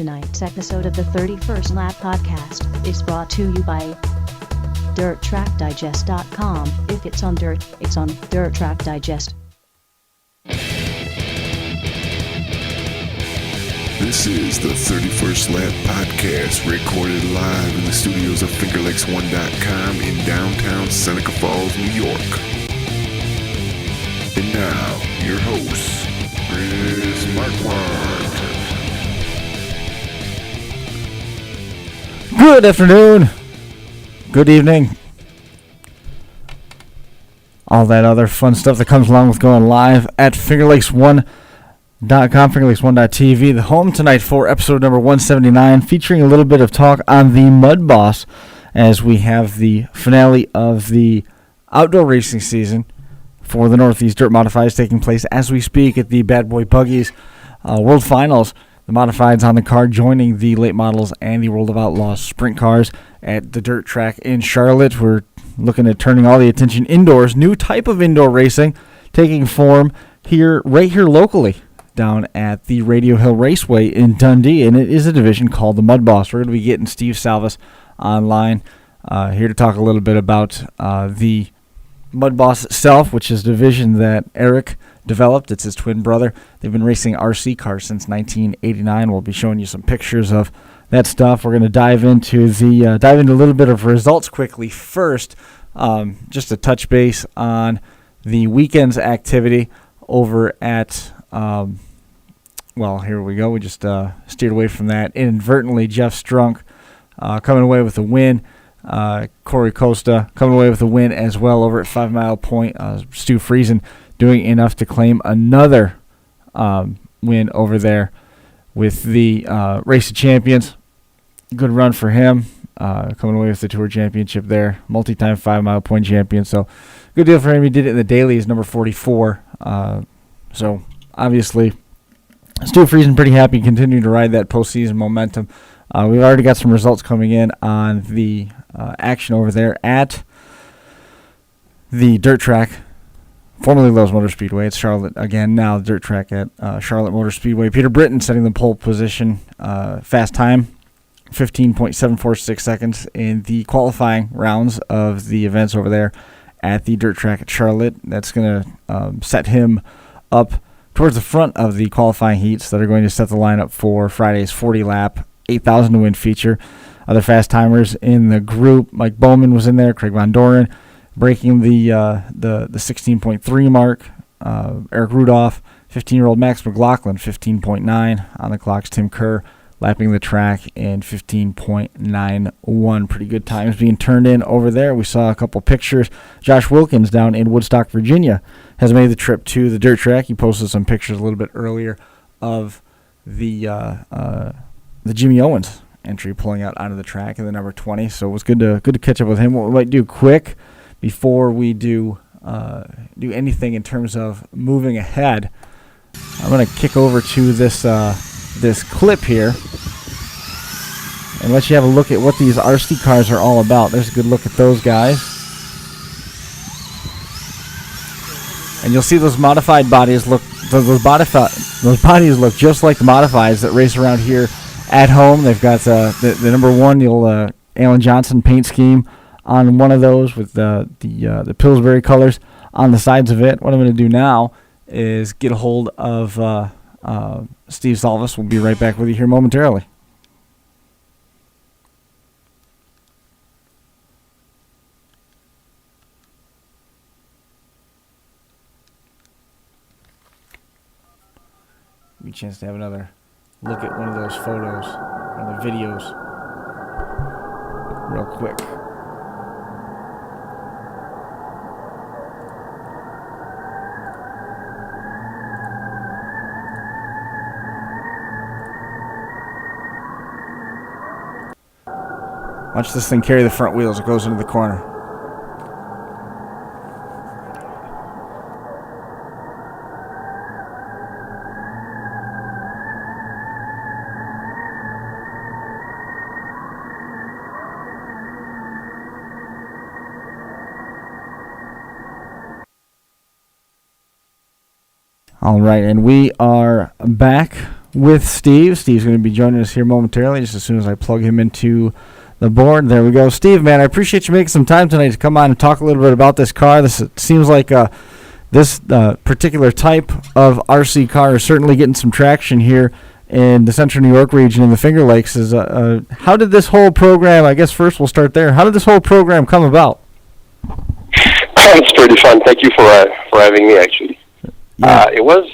Tonight's episode of the 31st Lap Podcast is brought to you by DirtTrackDigest.com. If it's on dirt, it's on Dirt Track Digest. This is the 31st Lap Podcast, recorded live in the studios of FingerLakes1.com in downtown Seneca Falls, New York. And now, your host, Chris Marquardt. Good afternoon, good evening, all that other fun stuff that comes along with going live at FingerLakes1.com, FingerLakes1.tv, the home tonight for episode number 179, featuring a little bit of talk on the MudBoss as we have the finale of the outdoor racing season for the Northeast Dirt Modifieds taking place as we speak at the Bad Boy Buggies World Finals. The Modifieds on the card joining the late models and the World of Outlaws sprint cars at the dirt track in Charlotte. We're looking at turning all the attention indoors. New type of indoor racing taking form right here locally down at the Radio Hill Raceway in Dundee, and it is a division called the MudBoss. We're going to be getting Steve Salvis online here to talk a little bit about the MudBoss itself, which is a division that Eric developed. It's his twin brother. They've been racing RC cars since 1989. We'll be showing you some pictures of that stuff. We're going to dive into a little bit of results quickly. First, just to touch base on the weekend's activity over at here we go. We just steered away from that inadvertently. Jeff Strunk coming away with a win. Corey Costa coming away with a win as well over at 5 Mile Point. Stu Friesen doing enough to claim another win over there with the Race of Champions. Good run for him. Coming away with the Tour Championship there. Multi-time 5 Mile Point champion. So good deal for him. He did it in the dailies, number 44. So obviously, Stu Friesen pretty happy continuing to ride that postseason momentum. We've already got some results coming in on the action over there at the dirt track, formerly Lowe's Motor Speedway. It's Charlotte again now, the dirt track at Charlotte Motor Speedway. Peter Britton setting the pole position, fast time, 15.746 seconds in the qualifying rounds of the events over there at the dirt track at Charlotte. That's going to set him up towards the front of the qualifying heats that are going to set the lineup for Friday's 40-lap, 8,000 to win feature. Other fast timers in the group, Mike Bowman was in there, Craig Von Doren breaking the 16.3 mark. Eric Rudolph, 15-year-old Max McLaughlin, 15.9 on the clocks. Tim Kerr lapping the track in 15.91. Pretty good times being turned in over there. We saw a couple pictures. Josh Wilkins down in Woodstock, Virginia, has made the trip to the dirt track. He posted some pictures a little bit earlier of the Jimmy Owens entry pulling out onto the track in the number 20. So it was good to catch up with him. What we might do quick before we do anything in terms of moving ahead, I'm going to kick over to this clip here and let you have a look at what these RC cars are all about. There's a good look at those guys. And you'll see those modified bodies look those bodies look just like the modifieds that race around here at home. They've got the number one, the Alan Johnson paint scheme on one of those with the Pillsbury colors on the sides of it. What I'm going to do now is get a hold of Steve Salvis. We'll be right back with you here momentarily. Give me a chance to have another look at one of those photos, one of the videos, real quick. Watch this thing carry the front wheels. It goes into the corner. All right, and we are back with Steve. Steve's going to be joining us here momentarily, just as soon as I plug him into the board. There we go. Steve, man, I appreciate you making some time tonight to come on and talk a little bit about this car. This seems like this particular type of RC car is certainly getting some traction here in the Central New York region in the Finger Lakes. How did this whole program, I guess first we'll start there, how did this whole program come about? It's pretty fun. Thank you for having me, actually. Yeah. It was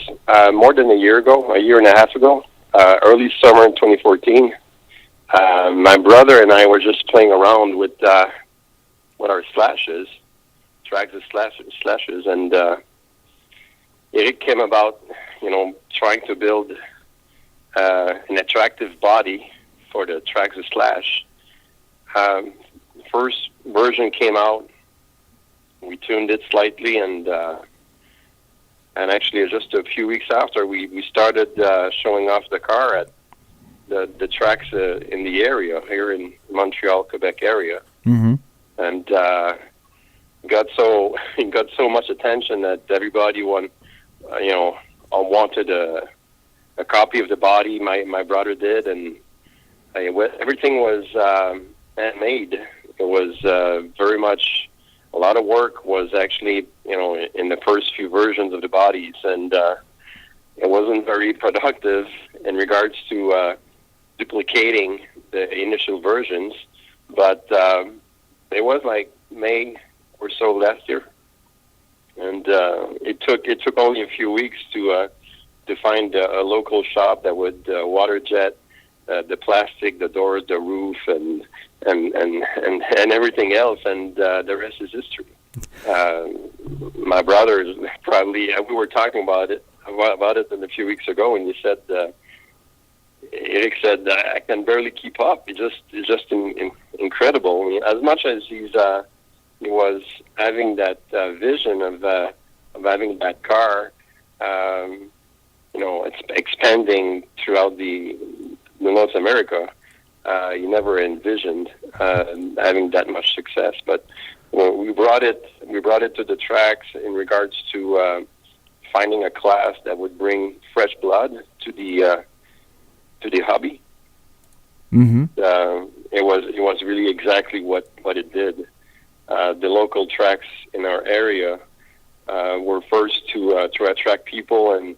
more than a year and a half ago, early summer in 2014. My brother and I were just playing around with our slashes, Traxxas slashes, and it came about, trying to build an attractive body for the Traxxas slash. First version came out. We tuned it slightly, and actually just a few weeks after, we started showing off the car at the tracks in the area here in Montreal, Quebec area, and got so much attention that everybody wanted a copy of the body. My brother did, and everything was handmade. It was very much. A lot of work was actually, in the first few versions of the bodies, and it wasn't very productive in regards to duplicating the initial versions. But it was like May or so last year, and it took only a few weeks to find a local shop that would water jet the plastic, the doors, the roof, and everything else, and the rest is history. My brother is probably, we were talking about it a few weeks ago, and he said, Eric said, I can barely keep up. It's just incredible. I mean, as much as he was having that vision of having that car, it's expanding throughout the North America. You never envisioned having that much success, but we brought it to the tracks in regards to finding a class that would bring fresh blood to the hobby. Mm-hmm. It was really exactly what it did. The local tracks in our area were first to attract people and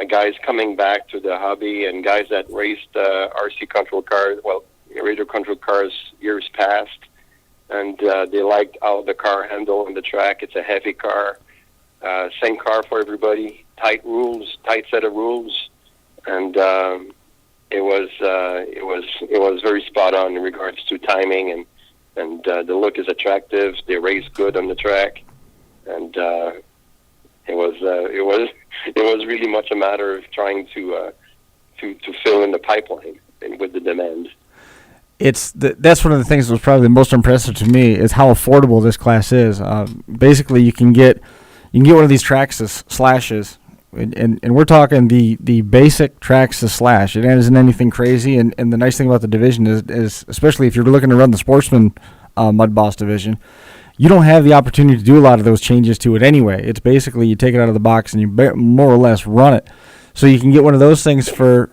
guys coming back to the hobby, and guys that raced RC control cars, radio control cars years past, and they liked how the car handled on the track. It's a heavy car, same car for everybody, tight set of rules, and it was very spot on in regards to timing, and the look is attractive. They race good on the track, and it was really much a matter of trying to fill in the pipeline and with the demand. That's one of the things that was probably the most impressive to me is how affordable this class is. Basically, you can get one of these Traxxas slashes, and we're talking the basic Traxxas slash. It isn't anything crazy, and the nice thing about the division is especially if you're looking to run the Sportsman MudBoss division, you don't have the opportunity to do a lot of those changes to it anyway. It's basically you take it out of the box and you more or less run it. So you can get one of those things for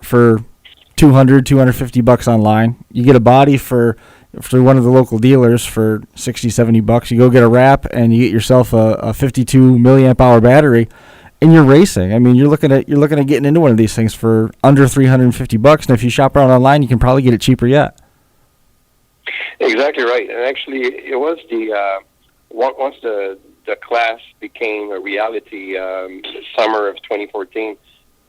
$250 online. You get a body for one of the local dealers for $60-$70. You go get a wrap and you get yourself a 52 milliamp hour battery, and you're racing. I mean, you're looking at getting into one of these things for under $350. And if you shop around online, you can probably get it cheaper yet. Exactly right. And actually, it was once the class became a reality, summer of 2014.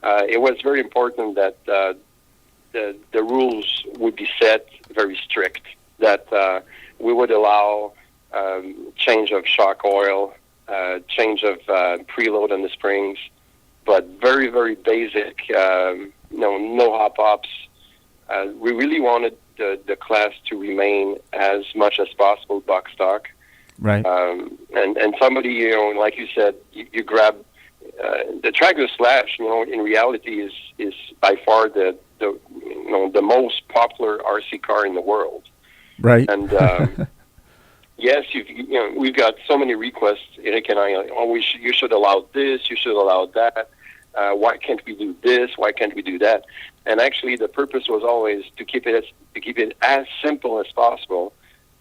It was very important that the rules would be set very strict. That we would allow change of shock oil, change of preload on the springs, but very, very basic. No hop ups. We really wanted the class to remain as much as possible box stock. Right. And somebody, like you said, you grab the Traxxas Slash. In reality, is by far the most popular RC car in the world. Right. And yes, we've got so many requests, Eric and I. You should allow this. You should allow that. Why can't we do this? Why can't we do that? And actually, the purpose was always to keep it as simple as possible,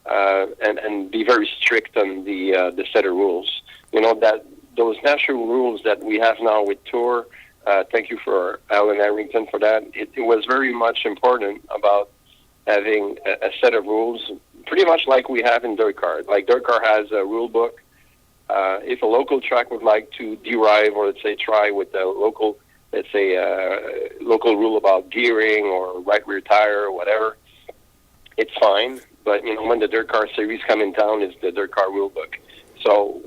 and be very strict on the set of rules. That those national rules that we have now with Tour. Thank you for Alan Harrington for that. It was very much important about having a set of rules, pretty much like we have in dirt car. Like dirt car has a rule book. If a local track would like to derive or let's say try with a local, let's say local rule about gearing or right rear tire or whatever, it's fine. But when the dirt car series come in town, is the dirt car rule book. So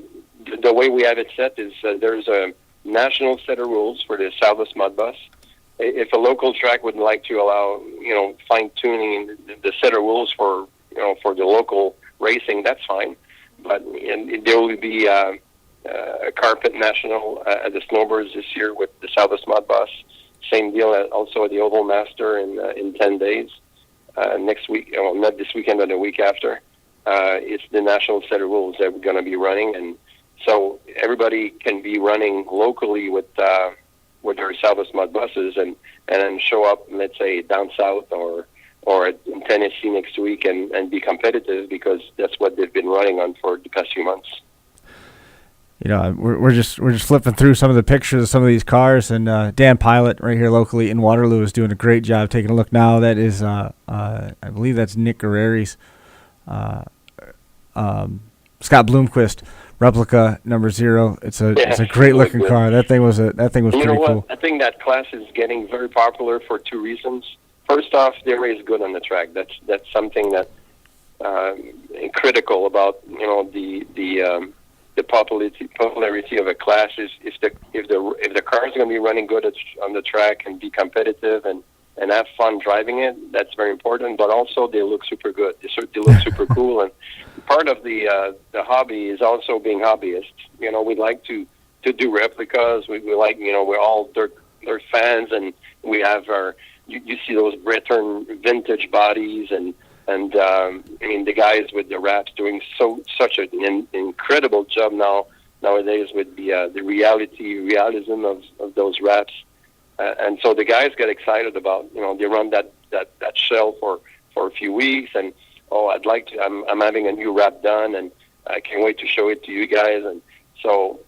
the way we have it set is there's a national set of rules for the Southwest MudBoss. If a local track would like to allow, fine tuning the set of rules for the local racing, that's fine. But there will be a carpet national at the Snowbirds this year with the Southwest MudBoss. Same deal also at the Oval Master in 10 days. Next week, not this weekend, but the week after. It's the national set of rules that we're going to be running, and so everybody can be running locally with their Southwest MudBosses and then show up, let's say, down south or in Tennessee next week and be competitive because that's what they've been running on for the past few months. We're just flipping through some of the pictures of some of these cars, and Dan Pilot right here locally in Waterloo is doing a great job taking a look now. That is, I believe that's Nick Guerreri's Scott Bloomquist replica number 0. It's a great looking car. That thing was pretty cool. I think that class is getting very popular for two reasons. First off, they race good on the track. That's something that critical about the popularity of a class is if the car is going to be running good on the track and be competitive and have fun driving it. That's very important. But also they look super good. They look super cool. And part of the hobby is also being hobbyists. We like to do replicas. We like we're all dirt fans, and we have our. You see those Breton vintage bodies and the guys with the wraps doing such an incredible job nowadays with the realism of those wraps, and so the guys get excited about they run that shell for a few weeks and I'm having a new wrap done and I can't wait to show it to you guys, and so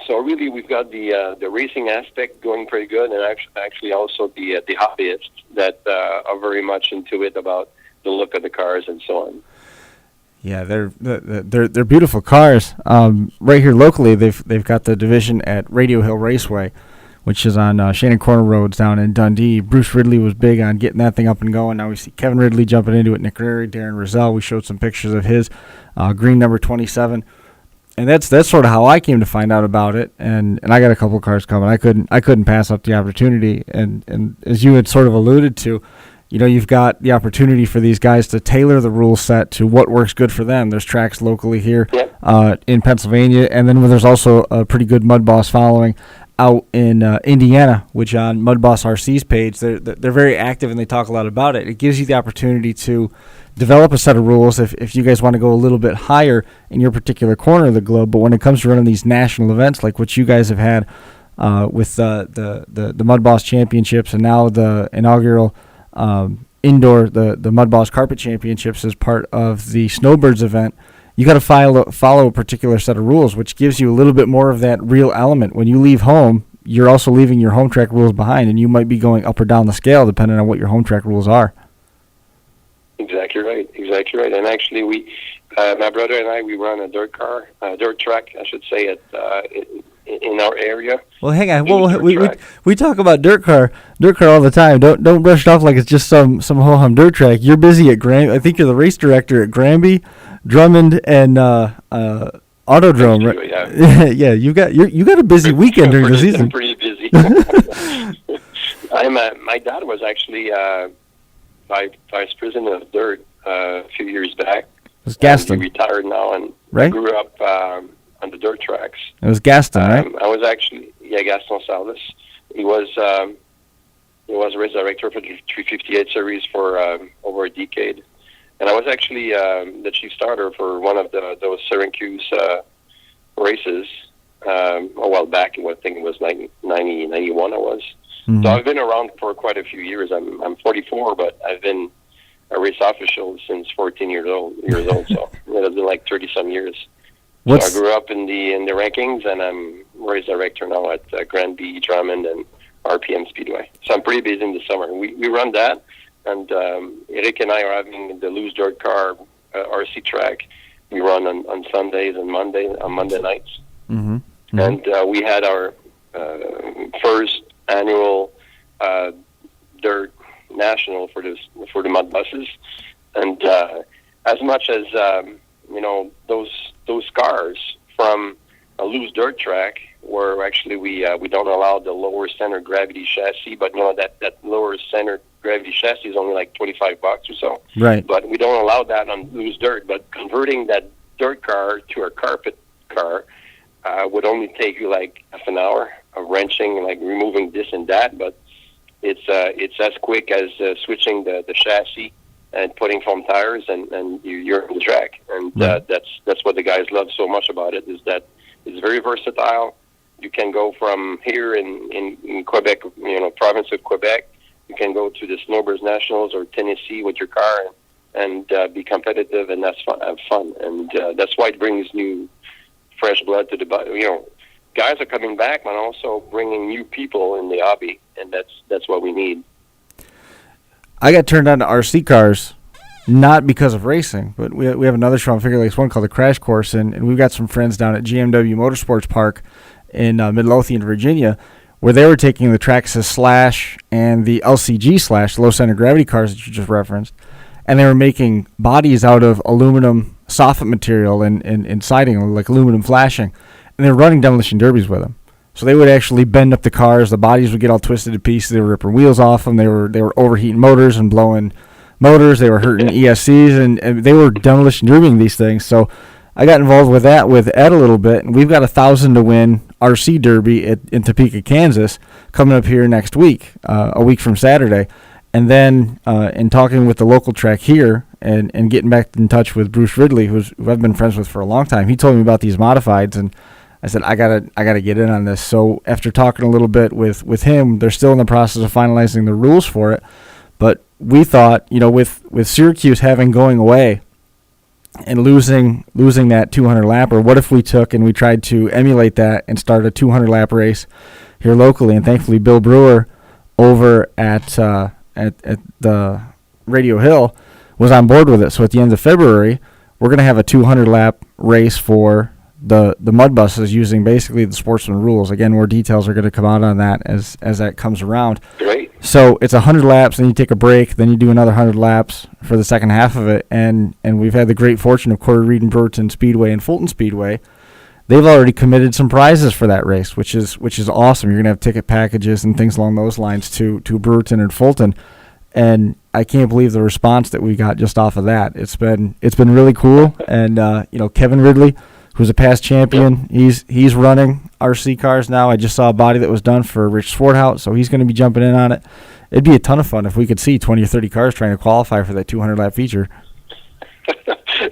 really we've got the racing aspect going pretty good, and actually also the hobbyists that are very much into it about the look of the cars and so on. Yeah, they're beautiful cars. Right here locally, they've got the division at Radio Hill Raceway, which is on Shannon Corner Roads down in Dundee. Bruce Ridley was big on getting that thing up and going. Now we see Kevin Ridley jumping into it, Nick Guerreri, Darren Rizal. We showed some pictures of his green number 27, and that's sort of how I came to find out about it. And I got a couple of cars coming. I couldn't pass up the opportunity. And as you had sort of alluded to, you've got the opportunity for these guys to tailor the rule set to what works good for them. There's tracks locally here in Pennsylvania, and then there's also a pretty good MudBoss following out in Indiana, which on MudBoss RC's page, they're very active and they talk a lot about it. It gives you the opportunity to develop a set of rules if you guys want to go a little bit higher in your particular corner of the globe. But when it comes to running these national events like what you guys have had with the MudBoss Championships and now the inaugural indoor, the MudBoss Carpet Championships as part of the Snowbirds event, you got to follow a particular set of rules, which gives you a little bit more of that real element. When you leave home, you're also leaving your home track rules behind, and you might be going up or down the scale depending on what your home track rules are. Exactly right. And actually, my brother and I, we run a dirt track, I should say, in our area. Well, hang on. Well, we talk about dirt car all the time. Don't brush it off like it's just some ho-hum dirt track. You're busy at Granby. I think you're the race director at Granby, Drummond, and Autodrome, right? Yeah. You got a busy weekend during the season. I'm pretty busy. My dad was actually vice president of dirt a few years back. It was Gaston. He retired now, and right? grew up on the dirt tracks. It was Gaston, right? I was actually Gaston Salvis. He was race director for the 358 series for over a decade, and I was actually the chief starter for one of those Syracuse races a while back. I think it was 90, 91 I was. Mm-hmm. So I've been around for quite a few years. I'm 44, but I've been a race official since 14 years old. So it has been like 30-some years. So I grew up in the rankings, and I'm race director now at Granby, Drummond, and RPM Speedway. So I'm pretty busy in the summer. We run that, and Eric and I are having the loose dirt car RC track. We run on Sundays and Monday nights. Mm-hmm. Mm-hmm. And we had our first annual dirt national for the MudBosses, and as much as those cars from a loose dirt track, where actually we don't allow the lower center gravity chassis, but that lower center gravity chassis is only like $25 or so. Right. But we don't allow that on loose dirt. But converting that dirt car to a carpet car would only take you like half an hour of wrenching, like removing this and that. But it's as quick as switching the chassis and putting foam tires, and you're on the track. And that's what the guys love so much about it, is that it's very versatile. You can go from here in Quebec, province of Quebec. You can go to the Snowbirds Nationals or Tennessee with your car and be competitive, and have fun. And that's why it brings new, fresh blood to the body. Guys are coming back, but also bringing new people in the hobby, and that's what we need. I got turned on to RC cars, not because of racing, but we have another show on Finger Lakes One called The Crash Course, and we've got some friends down at GMW Motorsports Park in Midlothian, Virginia, where they were taking the Traxxas Slash and the LCG Slash, low center gravity cars that you just referenced, and they were making bodies out of aluminum soffit material and siding, like aluminum flashing, and they were running demolition derbies with them. So they would actually bend up the cars, the bodies would get all twisted to pieces, they were ripping wheels off them, they were overheating motors and blowing motors, they were hurting ESCs, and they were demolition derbying these things. So I got involved with that with Ed a little bit, and we've got a 1,000 to win RC Derby in Topeka, Kansas, coming up here next week, a week from Saturday. And then in talking with the local track here and getting back in touch with Bruce Ridley, who I've been friends with for a long time, he told me about these modifieds, and I said, I gotta get in on this. So after talking a little bit with him, they're still in the process of finalizing the rules for it. But we thought, with Syracuse going away and losing that 200 lapper, what if we took and we tried to emulate that and start a 200 lap race here locally? And thankfully, Bill Brewer over at the Radio Hill was on board with it. So at the end of February, we're going to have a 200 lap race for the MudBosses using basically the Sportsman rules. Again, more details are going to come out on that as that comes around. Great. So it's 100 laps, then you take a break, then you do another 100 laps for the second half of it, and we've had the great fortune of Corey Reed and Brewerton Speedway and Fulton Speedway. They've already committed some prizes for that race, which is awesome. You're going to have ticket packages and things along those lines to Brewerton and Fulton, and I can't believe the response that we got just off of that. It's been really cool, and Kevin Ridley, who's a past champion, he's running RC cars now. I just saw a body that was done for Rich Swarthout, so he's going to be jumping in on it. It'd be a ton of fun if we could see 20 or 30 cars trying to qualify for that 200-lap feature.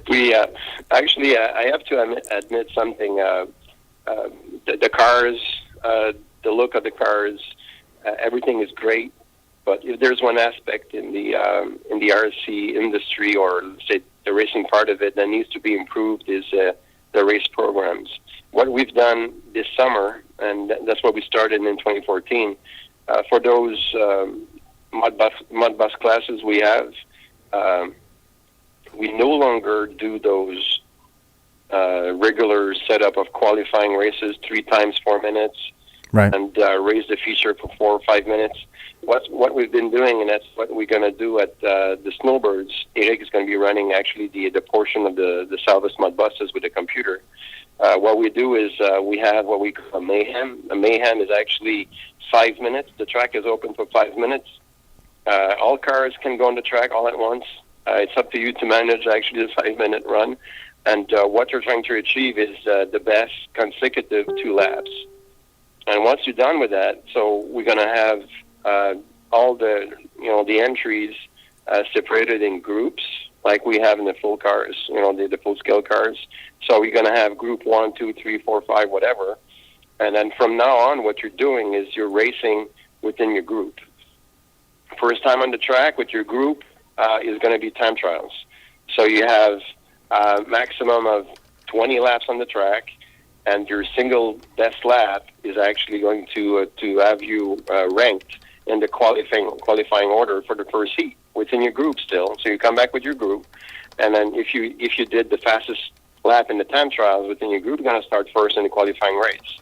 We actually, I have to admit something. The cars, the look of the cars, everything is great. But if there's one aspect in the RC industry, or say the racing part of it, that needs to be improved is the race programs. What we've done this summer, and that's what we started in 2014, for those MudBoss classes we have, we no longer do those regular setup of qualifying races 3 times 4 minutes, right, and raise the feature for 4 or 5 minutes. What we've been doing, and that's what we're going to do at the Snowbirds. Eric is going to be running actually the portion of the Salvus MudBosses with the computer. What we do is we have what we call a mayhem. A mayhem is actually 5 minutes. The track is open for 5 minutes. All cars can go on the track all at once. It's up to you to manage actually the 5-minute run. And what you're trying to achieve is the best consecutive 2 laps. And once you're done with that, so we're going to have all the entries separated in groups, like we have in the full cars, the full scale cars. So we're going to have group 1, 2, 3, 4, 5, whatever. And then from now on, what you're doing is you're racing within your group. First time on the track with your group is going to be time trials. So you have a maximum of 20 laps on the track, and your single best lap is actually going to have you ranked in the qualifying order for the first heat within your group still. So you come back with your group, and then if you did the fastest lap in the time trials within your group, you're going to start first in the qualifying race.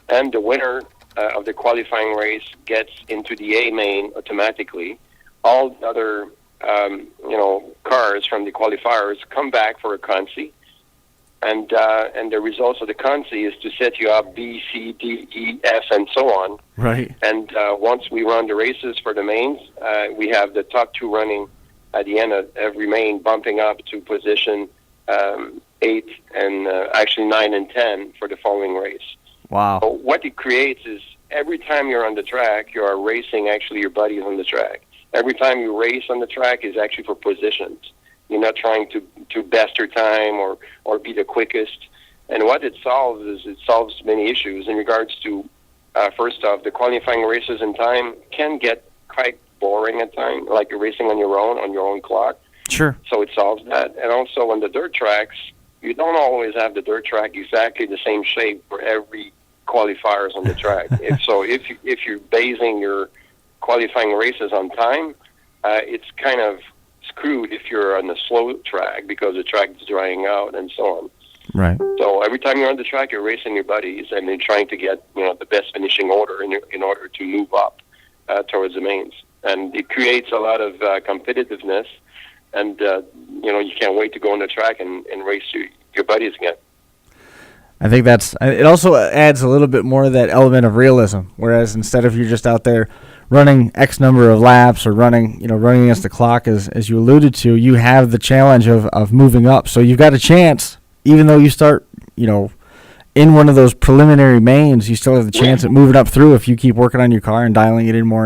And the winner of the qualifying race gets into the A main automatically. All the other cars from the qualifiers come back for a consi, and the results of the consi is to set you up B, C, D, E, F, and so on. Right. And once we run the races for the mains, we have the top two running at the end of every main, bumping up to position 8 and actually 9 and 10 for the following race. Wow. So what it creates is every time you're on the track, you are racing actually your buddies on the track. Every time you race on the track is actually for positions. You're not trying to best your time or be the quickest. And what it solves is it solves many issues in regards to, first off, the qualifying races in time can get quite boring at times, like you're racing on your own clock. Sure. So it solves that. And also on the dirt tracks, you don't always have the dirt track exactly the same shape for every qualifiers on the track. If you're basing your qualifying races on time, it's kind of screwed if you're on the slow track because the track is drying out and so on. Right. So every time you're on the track, you're racing your buddies and you're trying to get the best finishing order in order to move up towards the mains. And it creates a lot of competitiveness, and you can't wait to go on the track and race your buddies again. I think it also adds a little bit more of that element of realism, whereas instead of you're just out there running X number of laps or running against the clock, as you alluded to, you have the challenge of moving up. So you've got a chance, even though you start, in one of those preliminary mains, you still have the chance at moving up through if you keep working on your car and dialing it in more.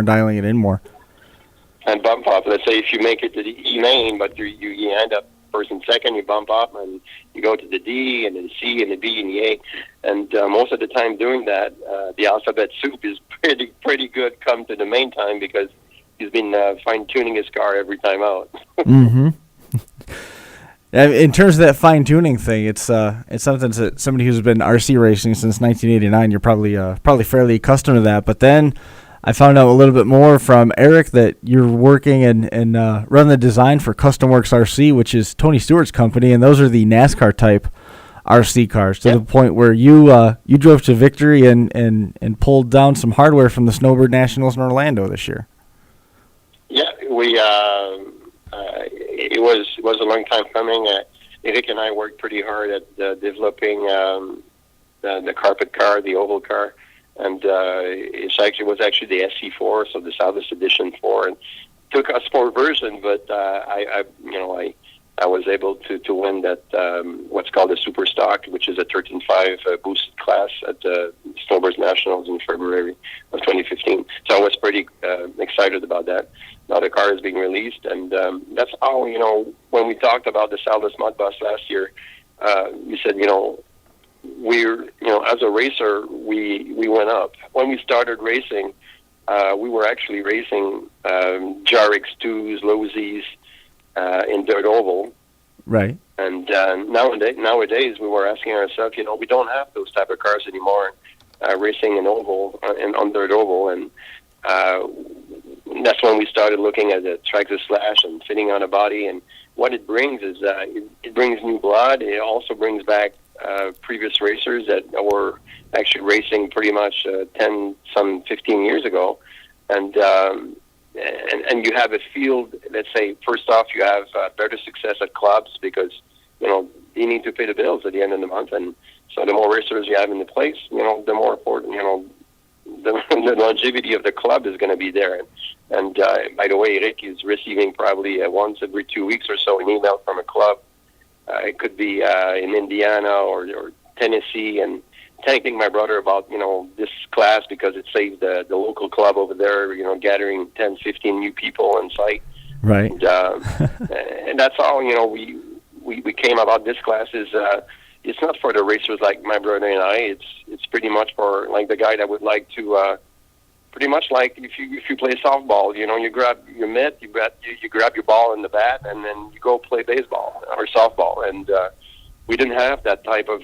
And bump up. Let's say if you make it to the E main, but you end up first and second, you bump up and you go to the D and the C and the B and the A. And most of the time doing that, the alphabet soup is pretty good come to the main time because he's been fine-tuning his car every time out. Mm-hmm. In terms of that fine-tuning thing, it's something that somebody who's been RC racing since 1989, you're probably fairly accustomed to that. But then I found out a little bit more from Eric that you're working and run the design for Custom Works RC, which is Tony Stewart's company, and those are the NASCAR type RC cars to the point where you drove to victory and pulled down some hardware from the Snowbird Nationals in Orlando this year. Yeah, we it was a long time coming. Eric and I worked pretty hard at developing the carpet car, the oval car. And it was actually the SC4, so the Salvage Edition 4, and took a sport version. But I was able to win that what's called a Super Stock, which is a 13.5 boosted class at the Snowbird Nationals in February of 2015. So I was pretty excited about that. Now the car is being released, and that's how when we talked about the Salvage MudBoss last year, we said we're as a racer we went up. When we started racing, we were actually racing Jarix 2s, Lowe's in dirt oval. Right. And nowadays we were asking ourselves, we don't have those type of cars anymore, racing in oval and on dirt oval, and that's when we started looking at the Tractor Slash and fitting on a body. And what it brings is it brings new blood. It also brings back previous racers that were actually racing pretty much 15 years ago, and you have a field. Let's say first off, you have better success at clubs because you need to pay the bills at the end of the month, and so the more racers you have in the place, the more important, the longevity of the club is going to be there. And by the way, Eric is receiving probably once every 2 weeks or so an email from a club. It could be in Indiana or Tennessee, and thanking my brother about this class because it saved the local club over there, gathering 10, 15 new people on site. Right. And that's all. We came about this class is it's not for the racers like my brother and I. It's pretty much for like the guy that would like to. Pretty much like if you play softball, you grab your mitt, you grab your ball and the bat, and then you go play baseball or softball. And we didn't have that type of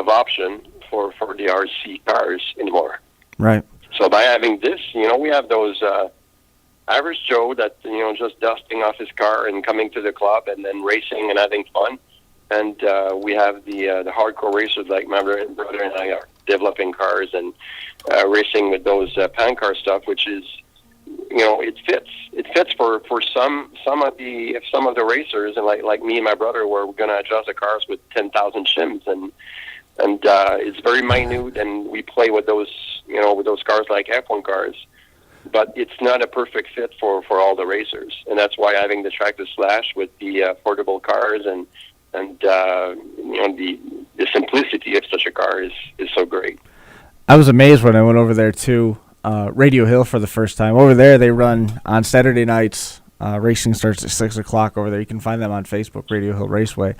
option for the RC cars anymore. Right. So by having this, we have those average Joe that just dusting off his car and coming to the club and then racing and having fun. And we have the hardcore racers like my brother and I are developing cars and racing with those pan car stuff, which is, it fits for some of the racers, and like me and my brother, where we're going to adjust the cars with 10,000 shims, and it's very minute, and we play with those cars like F1 cars, but it's not a perfect fit for all the racers, and that's why having the Tractor Slash with the affordable cars and the simplicity of such a car is so great. I was amazed when I went over there to Radio Hill for the first time. Over there, they run on Saturday nights. Racing starts at 6 o'clock over there. You can find them on Facebook, Radio Hill Raceway.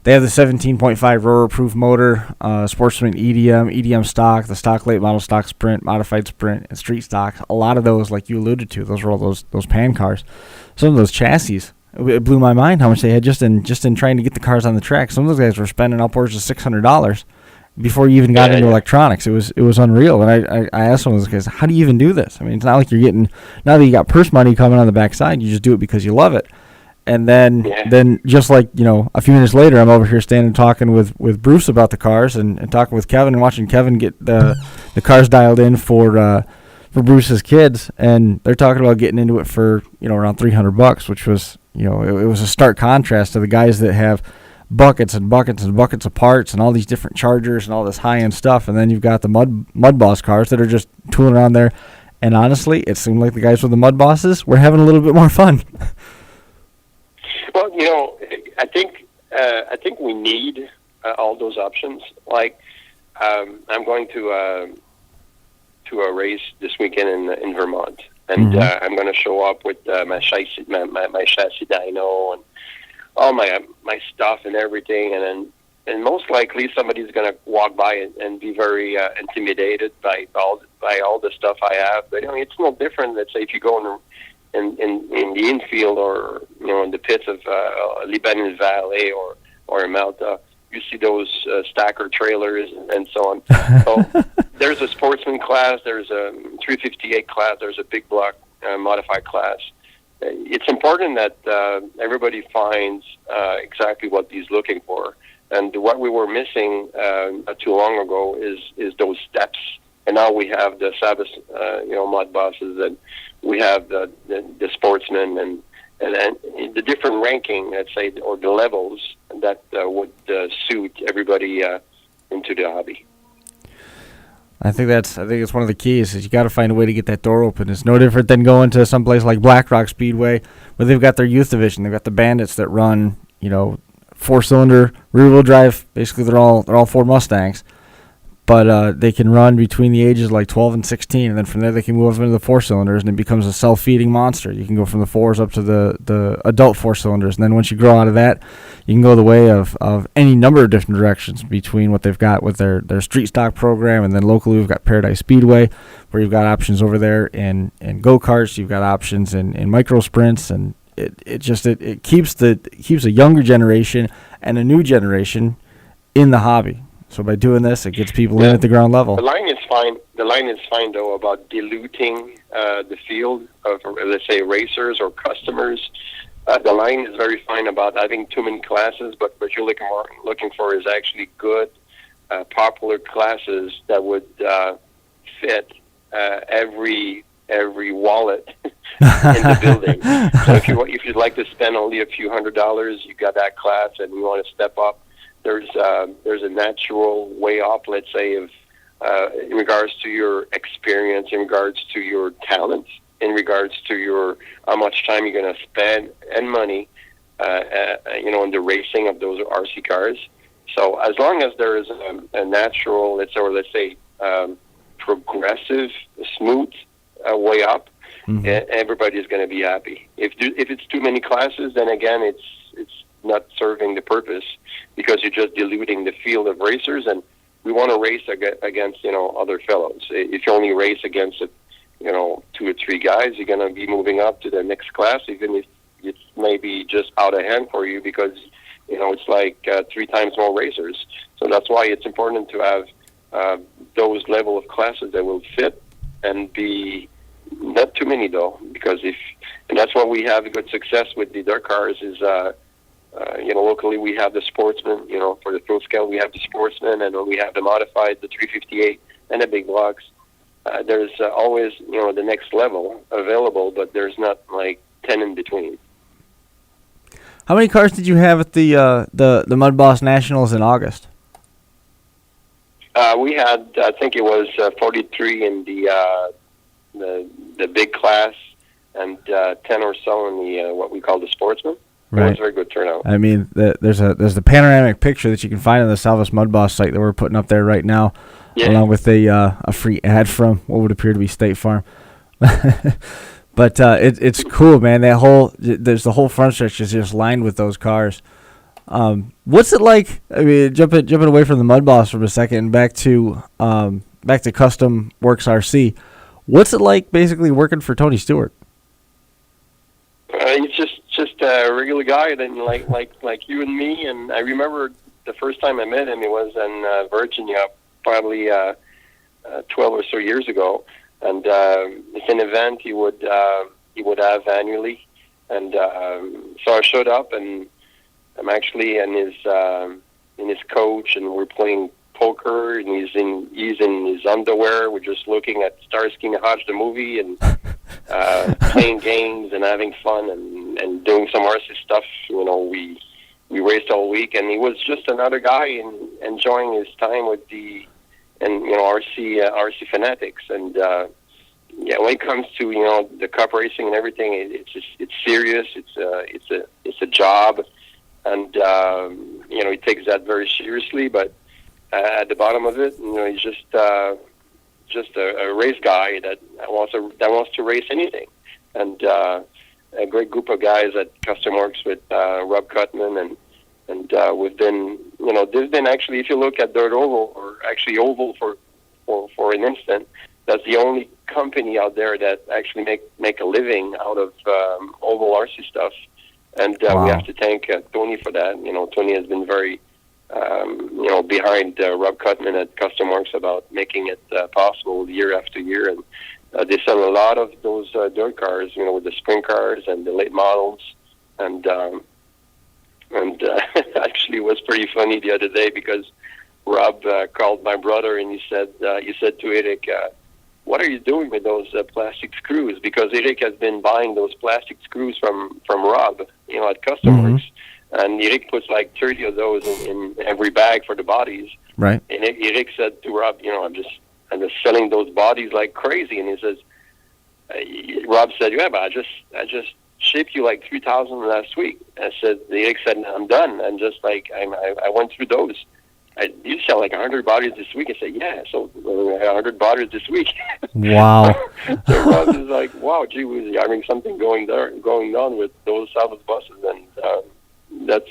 They have the 17.5 rotor-proof motor, Sportsman EDM stock, the stock late model stock sprint, modified sprint, and street stock. A lot of those, like you alluded to, those were all those pan cars. Some of those chassis, it blew my mind how much they had just in trying to get the cars on the track. Some of those guys were spending upwards of $600 before you even got into electronics. It was unreal. And I asked some of those guys, how do you even do this? I mean, it's not like now that you got purse money coming on the backside, you just do it because you love it. And then just like, a few minutes later, I'm over here standing talking with Bruce about the cars and talking with Kevin and watching Kevin get the cars dialed in for Bruce's kids. And they're talking about getting into it for, around $300, which was, it was a stark contrast to the guys that have buckets and buckets and buckets of parts and all these different chargers and all this high-end stuff. And then you've got the MudBoss cars that are just tooling around there. And honestly, it seemed like the guys with the MudBosses were having a little bit more fun. Well, I think we need all those options. Like, I'm going to a race this weekend in Vermont, and I'm going to show up with my chassis dyno and all my stuff and everything, and most likely somebody's going to walk by and be very intimidated by all the stuff I have. But it's no different. Let's say if you go in the infield or in the pits of Lebanon Valley or in Malta, you see those stacker trailers and so on. So there's a sportsman class, there's a 358 class, there's a big block modified class. It's important that everybody finds exactly what he's looking for. And what we were missing not too long ago is those steps. And now we have the Sabbath, MudBosses, and we have the sportsmen and the different ranking, let's say, or the levels that would suit everybody into the hobby. I think it's one of the keys is you got to find a way to get that door open. It's no different than going to some place like Black Rock Speedway where they've got their youth division. They've got the Bandits that run, 4-cylinder rear-wheel drive. Basically, they're all Ford Mustangs. But they can run between the ages of like 12 and 16, and then from there they can move up into the 4-cylinders, and it becomes a self-feeding monster. You can go from the 4s up to the adult 4-cylinders, and then once you grow out of that, you can go the way of any number of different directions between what they've got with their street stock program, and then locally we've got Paradise Speedway, where you've got options over there in go-karts, you've got options in micro sprints, and it keeps a younger generation and a new generation in the hobby. So by doing this, it gets people in at the ground level. The line is fine. The line is fine, though, about diluting the field of, let's say, racers or customers. The line is very fine about having too many classes, but what you're looking for is actually good, popular classes that would fit every wallet in the building. So if you'd like to spend only a few $100s, you got that class, and you want to step up. There's a natural way up, let's say, of in regards to your experience, in regards to your talent, in regards to how much time you're going to spend and money, in the racing of those RC cars. So as long as there is a natural, let's say, progressive, smooth way up, everybody's going to be happy. If it's too many classes, then again, it's not serving the purpose, because you're just diluting the field of racers. And we want to race against, other fellows. If you only race against, 2 or 3 guys, you're going to be moving up to the next class, even if it's maybe just out of hand for you, because, it's like 3 times more racers. So that's why it's important to have those level of classes that will fit and be not too many, though, because and that's why we have good success with the dirt cars is, locally we have the sportsman, for the full scale we have the sportsman, and we have the modified, the 358, and the big blocks. There's always, the next level available, but there's not like 10 in between. How many cars did you have at the MudBoss Nationals in August? We had, I think it was 43 in the big class, and 10 or so in the what we call the sportsman. Right. It was a very good turnout. I mean, there's the panoramic picture that you can find on the Salvas MudBoss site that we're putting up there right now, along with a free ad from what would appear to be State Farm. But it's cool, man. There's the whole front stretch is just lined with those cars. What's it like? I mean, jumping away from the MudBoss for a second and back to Custom Works RC. What's it like basically working for Tony Stewart? He's just a regular guy, then like you and me. And I remember the first time I met him, he was in Virginia, probably 12 or so years ago. And it's an event he would have annually. And so I showed up, and I'm actually in his coach, and we're playing poker, and he's in his underwear. We're just looking at Starsky and Hutch the movie, and playing games and having fun and doing some RC stuff. We raced all week, and he was just another guy and enjoying his time with RC fanatics. And when it comes to the cup racing and everything, it's serious. It's a job, and he takes that very seriously. But at the bottom of it, he's just a race guy that wants to race anything. And a great group of guys at Custom Works with Rob Cutman, and we've been, there's been actually, if you look at Dirt Oval, or actually Oval for an instant, that's the only company out there that actually make a living out of Oval RC stuff. And Wow. We have to thank Tony for that. Tony has been very, behind Rob Cutman at Custom Works about making it possible year after year. And they sell a lot of those dirt cars, with the sprint cars and the late models. And actually, it was pretty funny the other day, because Rob called my brother, and he said to Eric, "What are you doing with those plastic screws?" Because Eric has been buying those plastic screws from Rob, at Custom Works, and Eric puts like 30 of those in every bag for the bodies. Right. And Eric said to Rob, I'm just selling those bodies like crazy. And he says, Rob said, "Yeah, but I just shipped you like 3,000 last week." I said, Eric said, "I'm done." And just like I went through those. You sell like 100 bodies this week. I said, "Yeah, so 100 bodies this week." Wow. So Rob is like, "Wow, gee, we're having something going on with those Salvas buses," and that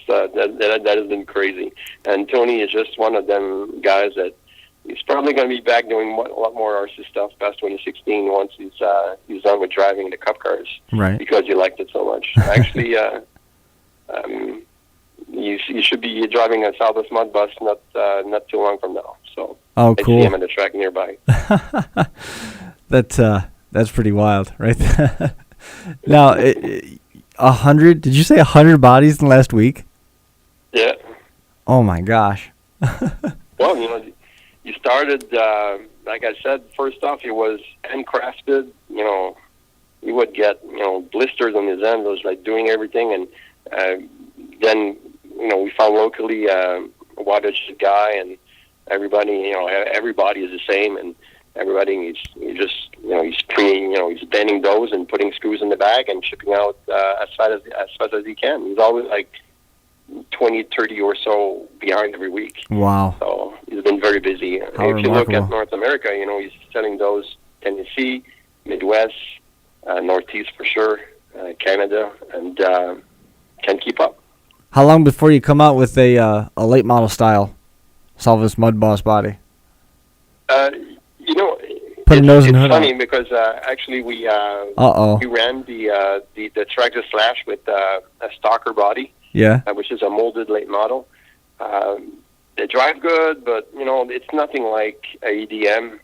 has been crazy. And Tony is just one of them guys that he's probably going to be back doing a lot more RC stuff past 2016 once he's done with driving the cup cars, Right. because he liked it so much. Actually, you should be driving a Salvas MudBoss not too long from now. So Oh, cool. I see him at the track nearby. That's pretty wild, right there. Now, 100? Did you say 100 bodies in the last week? Yeah. Oh my gosh. Well, you started, like I said, first off, it was handcrafted. You would get, blisters on his end. It was like doing everything. And then, we found locally a wattage guy, and everybody, everybody is the same. And everybody, he's bending those and putting screws in the bag and shipping out as fast as he can. He's always like 20, 30 or so behind every week. Wow. So he's been very busy. How if you remarkable. look at North America, he's selling those Tennessee, Midwest, Northeast for sure, Canada, and can keep up. How long before you come out with a late model style Salvus MudBoss body? Put a nose and hood funny on. because actually we Uh-oh. we ran the Tractor Slash with a stalker body, Yeah. which is a molded late model. They drive good, but it's nothing like a EDM,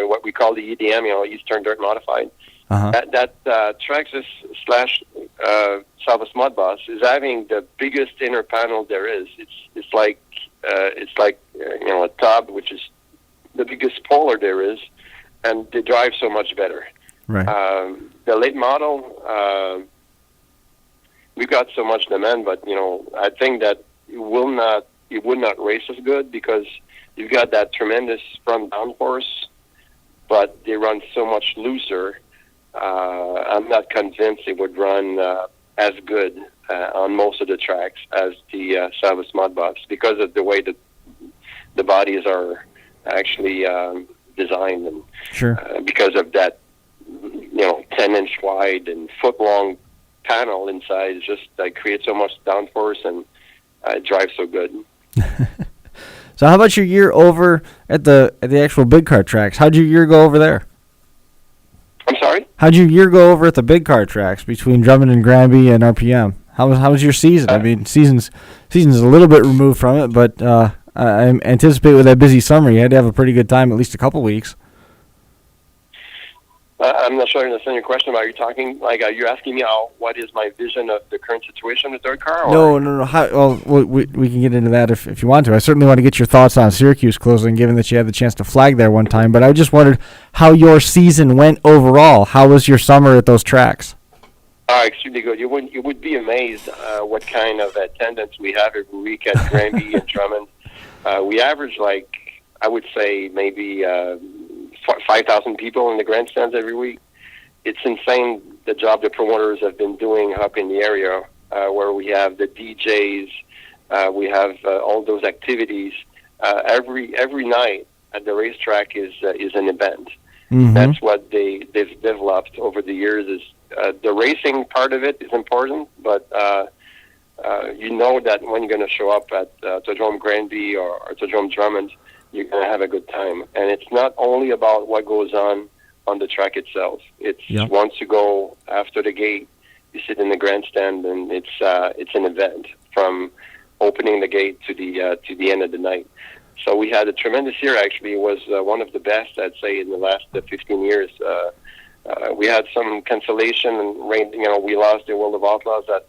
what we call the EDM, Eastern Dirt Modified. Uh-huh. That Tractor Slash Salvus MudBoss is having the biggest inner panel there is. It's like a tub, which is the biggest spoiler there is, and they drive so much better. Right. The late model, we've got so much demand, but I think that it would not race as good because you've got that tremendous front downforce, but they run so much looser. I'm not convinced it would run as good on most of the tracks as the Salvus MudBoss because of the way that the bodies are actually designed, and Sure. because of that 10-inch wide and foot-long panel inside, it's just creates so much downforce and it drives so good. So how about your year over at the actual big car tracks? How'd your year go over there? I'm sorry? How'd your year go over at the big car tracks between Drummond and Granby and RPM? How was your season? I mean, season's a little bit removed from it, but I anticipate with that busy summer, you had to have a pretty good time, at least a couple weeks. I'm not sure I understand your question. Are you talking, are you asking me what is my vision of the current situation with third car? Or? No. We can get into that if you want to. I certainly want to get your thoughts on Syracuse closing, given that you had the chance to flag there one time. But I just wondered how your season went overall. How was your summer at those tracks? Extremely good. You would be amazed what kind of attendance we have every week at Granby and Drummond. We average, I would say, maybe 5,000 people in the grandstands every week. It's insane the job the promoters have been doing up in the area, where we have the DJs, we have all those activities. Every night at the racetrack is an event. Mm-hmm. That's what they've developed over the years. Is the racing part of it is important, but you know that when you're going to show up at Autodrome Granby or Autodrome Drummond, you're going to have a good time. And it's not only about what goes on the track itself. It's once you go after the gate, you sit in the grandstand, and it's an event from opening the gate to the end of the night. So we had a tremendous year. Actually, it was one of the best, I'd say, in the last 15 years. We had some cancellation and rain. We lost the World of Outlaws at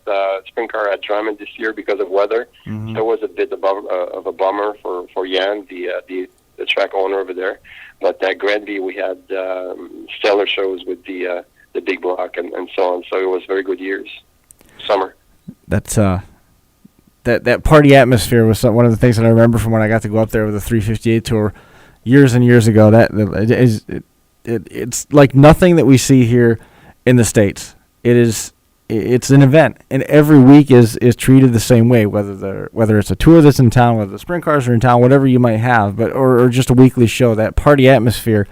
sprint car at Drummond this year because of weather. Mm-hmm. So it was a bit of a bummer for Jan, the track owner over there. But at Granby, we had stellar shows with the big block and so on. So it was very good years. Summer. That's that party atmosphere was one of the things that I remember from when I got to go up there with the 358 tour years and years ago. It's like nothing that we see here in the States. It's an event, and every week is treated the same way, whether it's a tour that's in town, whether the sprint cars are in town, whatever you might have, but or just a weekly show. That party atmosphere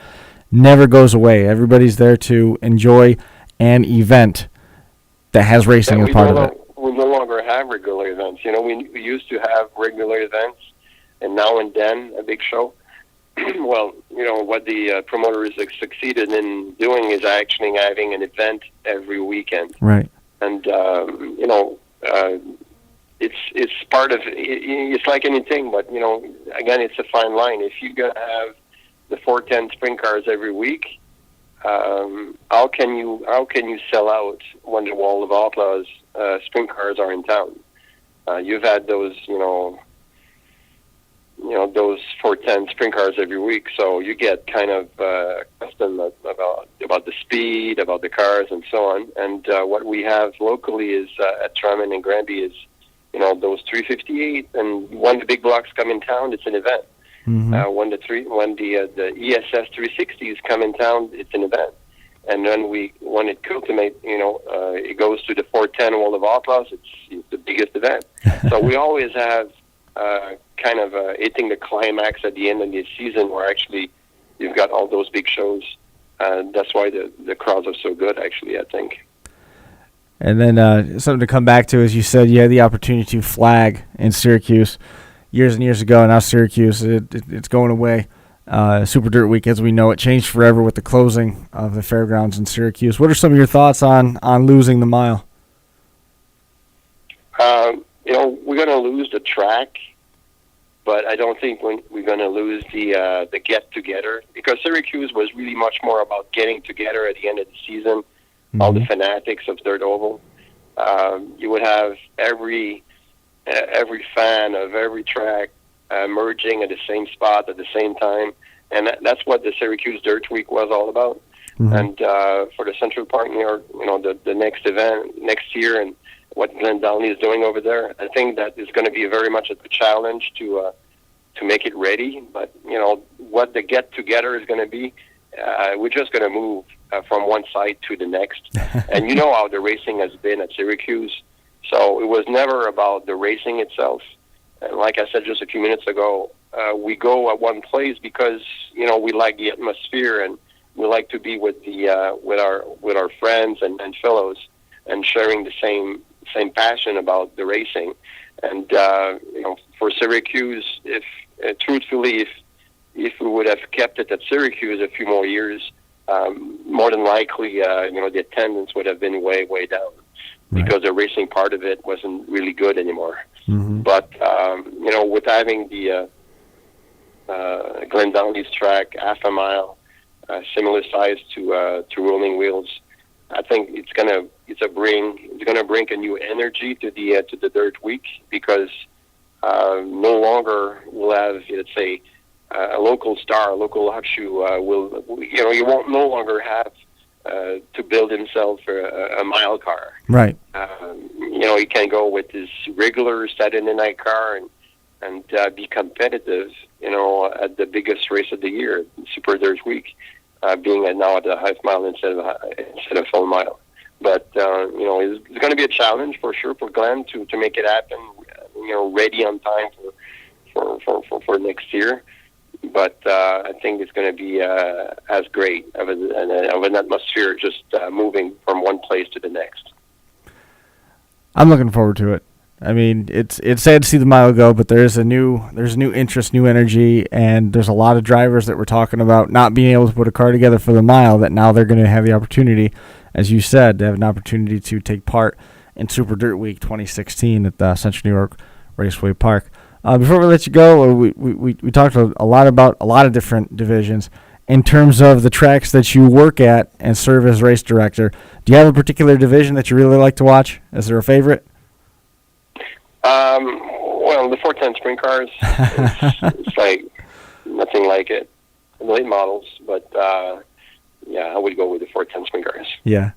never goes away. Everybody's there to enjoy an event that has racing as part of it. We no longer have regular events. We used to have regular events, and now and then a big show. Well, what the promoters have succeeded in doing is actually having an event every weekend. Right. And, it's part of, it's like anything, but, again, it's a fine line. If you're going to have the 410 sprint cars every week, how can you sell out when the Wall of Outlaws sprint cars are in town? You've had those, those 410 sprint cars every week, so you get kind of accustomed about the speed, about the cars, and so on. And what we have locally is at Drummond and Granby is, those 358, and when the big blocks come in town, it's an event. Mm-hmm. When the ESS 360s come in town, it's an event. And then when it culminates, it goes to the 410 Wall of Outlaws. It's the biggest event. So we always have kind of hitting the climax at the end of the season, where actually you've got all those big shows. That's why the crowds are so good, actually, I think. And then something to come back to, as you said, you had the opportunity to flag in Syracuse years and years ago, and now Syracuse, it's going away. Super Dirt Week, as we know it, changed forever with the closing of the fairgrounds in Syracuse. What are some of your thoughts on losing the mile? We're going to lose the track, but I don't think we're going to lose the get-together, because Syracuse was really much more about getting together at the end of the season, all the fanatics of Dirt Oval. You would have every fan of every track merging at the same spot at the same time, and that's what the Syracuse Dirt Week was all about. And for the Central Park New York, the next event next year, and what Glenn Downey is doing over there, I think that is going to be very much a challenge to make it ready. But what the get together is going to be, we're just going to move from one side to the next. And you know how the racing has been at Syracuse, so it was never about the racing itself. And like I said just a few minutes ago, we go at one place because we like the atmosphere, and we like to be with our friends and fellows, and sharing the same passion about the racing. And for Syracuse, if truthfully, if we would have kept it at Syracuse a few more years, more than likely, the attendance would have been way down, because the racing part of it wasn't really good anymore. But with having the Glenn Downey's track, half a mile, similar size to Rolling Wheels, I think it's gonna bring a new energy to the Dirt Week, because no longer we'll have, let's say, a local star, a local offshoe. You won't no longer have to build himself a mile car. Right. He can go with his regular Saturday night car and be competitive. At the biggest race of the year, Super Dirt Week. Being now at a half mile instead of full mile. But it's going to be a challenge for sure for Glenn to make it happen. Ready on time for next year. But I think it's going to be as great of an atmosphere, just moving from one place to the next. I'm looking forward to it. I mean, it's sad to see the mile go, but there's a new interest, new energy, and there's a lot of drivers that we're talking about not being able to put a car together for the mile, that now they're going to have the opportunity, as you said, to have an opportunity to take part in Super Dirt Week 2016 at the Central New York Raceway Park. Before we let you go, we talked a lot about a lot of different divisions. In terms of the tracks that you work at and serve as race director, do you have a particular division that you really like to watch? Is there a favorite? Well, the 410 sprint cars, it's like nothing like it. The late models, but I would go with the 410 sprint cars. Yeah.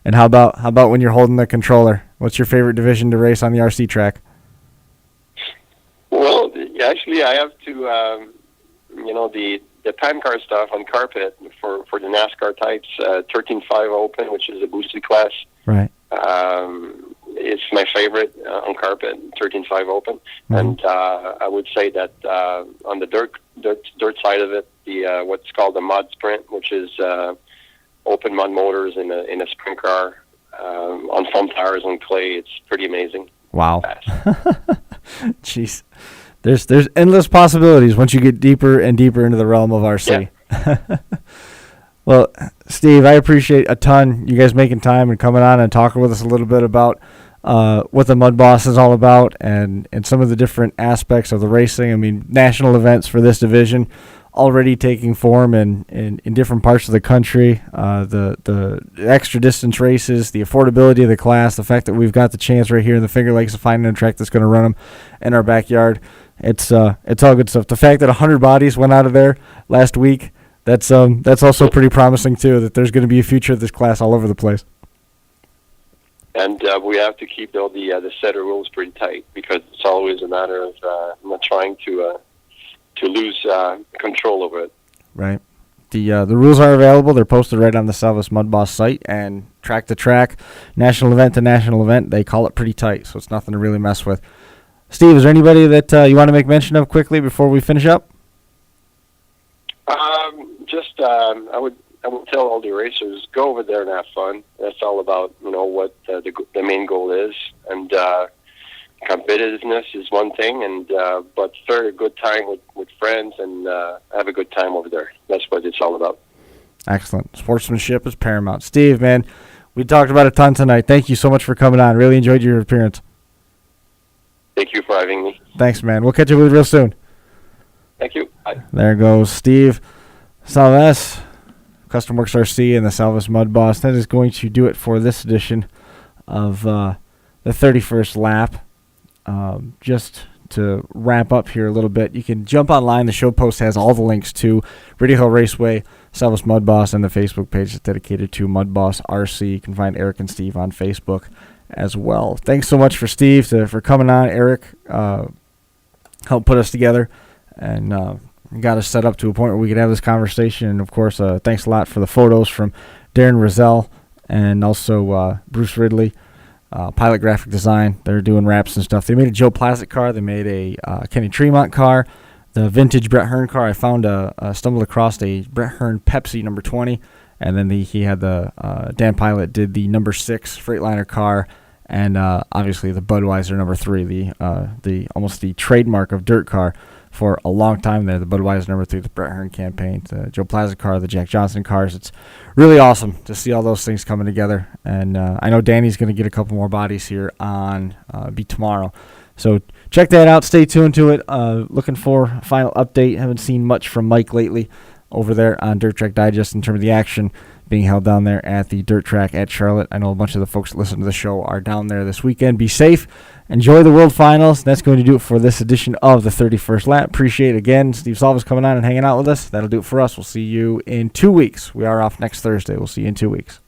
And how about when you're holding the controller? What's your favorite division to race on the RC track? Well, actually, I have to, the pan car stuff on carpet for the NASCAR types, 13.5 Open, which is a boosted class. Right. It's my favorite on carpet, 13.5 Open, and I would say that on the dirt side of it, the what's called the mud sprint, which is open mud motors in a sprint car on foam tires on clay. It's pretty amazing. Wow. Jeez, there's endless possibilities once you get deeper and deeper into the realm of RC. Yeah. Well, Steve, I appreciate a ton you guys making time and coming on and talking with us a little bit about what the MudBoss is all about and some of the different aspects of the racing. I mean, national events for this division already taking form in different parts of the country. The extra distance races, the affordability of the class, the fact that we've got the chance right here in the Finger Lakes of finding a track that's going to run them in our backyard. It's all good stuff. The fact that 100 bodies went out of there last week, that's also pretty promising too, that there's going to be a future of this class all over the place. And we have to keep the set of rules pretty tight, because it's always a matter of not trying to lose control over it. Right. The rules are available. They're posted right on the Salvus MudBoss site, and track to track, national event to national event, they call it pretty tight, so it's nothing to really mess with. Steve, is there anybody that you want to make mention of quickly before we finish up? I would I would tell all the racers, go over there and have fun. That's all about, what the main goal is. And competitiveness is one thing, and but start a good time with friends and have a good time over there. That's what it's all about. Excellent. Sportsmanship is paramount. Steve, man, we talked about a ton tonight. Thank you so much for coming on. Really enjoyed your appearance. Thank you for having me. Thanks, man. We'll catch you real soon. Thank you. Bye. There goes Steve Salves, Custom Works RC, and the Salves MudBoss. That is going to do it for this edition of the 31st lap. Just to wrap up here a little bit, you can jump online. The show post has all the links to Radio Hill Raceway, Salves MudBoss, and the Facebook page that's dedicated to MudBoss RC. You can find Eric and Steve on Facebook as well. Thanks so much for Steve for coming on. Eric helped put us together and got us set up to a point where we could have this conversation. And, of course, thanks a lot for the photos from Darren Rizal and also Bruce Ridley, Pilot Graphic Design. They're doing wraps and stuff. They made a Joe Plazik car. They made a Kenny Tremont car. The vintage Brett Hearn car, I found stumbled across a Brett Hearn Pepsi number 20. And then he had Dan Pilot did the number 6 Freightliner car. And obviously the Budweiser number 3, the almost the trademark of dirt car for a long time there. The Budweiser number 3, the Brett Hearn campaign, the Joe Plaza car, the Jack Johnson cars. It's really awesome to see all those things coming together. And I know Danny's going to get a couple more bodies here on be tomorrow. So check that out. Stay tuned to it. Looking for a final update. Haven't seen much from Mike lately over there on Dirt Track Digest in terms of the action being held down there at the dirt track at Charlotte. I know a bunch of the folks that listen to the show are down there this weekend. Be safe. Enjoy the World Finals. That's going to do it for this edition of the 31st Lap. Appreciate, again, Steve Salves coming on and hanging out with us. That'll do it for us. We'll see you in 2 weeks. We are off next Thursday. We'll see you in 2 weeks.